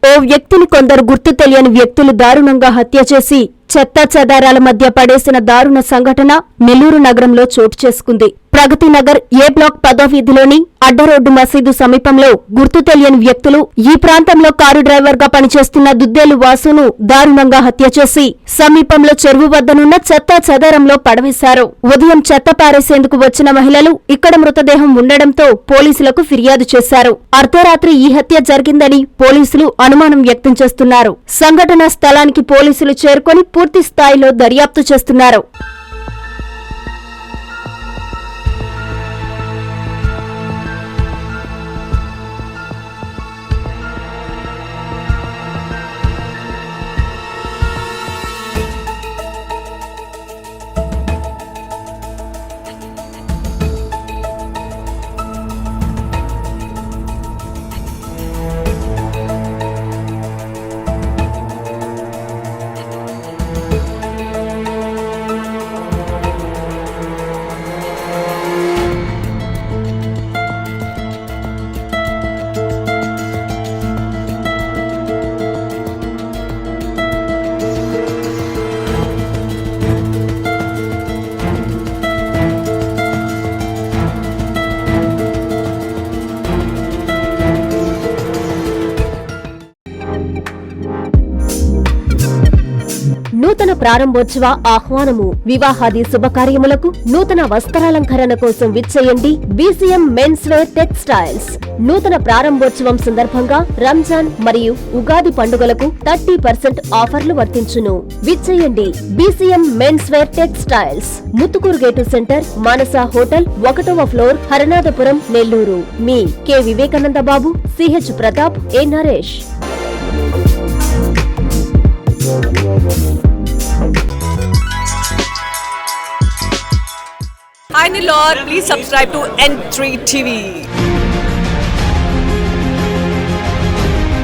ఓ వ్యక్తిని కొందరు గుర్తు తెలియని వ్యక్తులు దారుణంగా హత్య చేసి చెత్తాచెదారాల మధ్య పడేసిన దారుణ సంఘటన నెల్లూరు నగరంలో చోటు చేసుకుంది. ప్రగతి నగర్ ఏ బ్లాక్ 10వ వీధిలోని అడ్డరోడ్డు మసీదు సమీపంలో గుర్తు తెలియని వ్యక్తులు ఈ ప్రాంతంలో కారు డ్రైవర్ గా పనిచేస్తున్న దుద్దేలు వాసును దారుణంగా హత్య చేసి సమీపంలో చెరువు వద్దనున్న చెత్తా చెదారంలో పడవేశారు. ఉదయం చెత్త పారేసేందుకు వచ్చిన మహిళలు ఇక్కడ మృతదేహం ఉండడంతో పోలీసులకు ఫిర్యాదు చేశారు. అర్ధరాత్రి ఈ హత్య జరిగిందని పోలీసులు అనుమానం వ్యక్తం చేస్తున్నారు. సంఘటనా స్థలానికి పోలీసులు చేరుకొని పూర్తి స్థాయిలో దర్యాప్తు చేస్తున్నారు. నూతన ప్రారంభోత్సవ ఆహ్వానము. వివాహాది శుభకార్యములకు నూతన వస్త్రాలంకరణ కోసం విచ్చేయండి బీసీఎం మెన్స్ వేర్ టెక్స్టైల్స్. నూతన ప్రారంభోత్సవం సందర్భంగా రంజాన్ మరియు ఉగాది పండుగలకు 30% ఆఫర్లు వర్తించును. విచ్చేయండి BCM men's wear textiles, Muthukur gate centre, Manasa hotel, 1వ ఫ్లోర్, హరనాథపురం, నెల్లూరు. మీ K Vivekananda Babu, CH Pratap, A Naresh. Hi Nilor, please subscribe to N3 TV.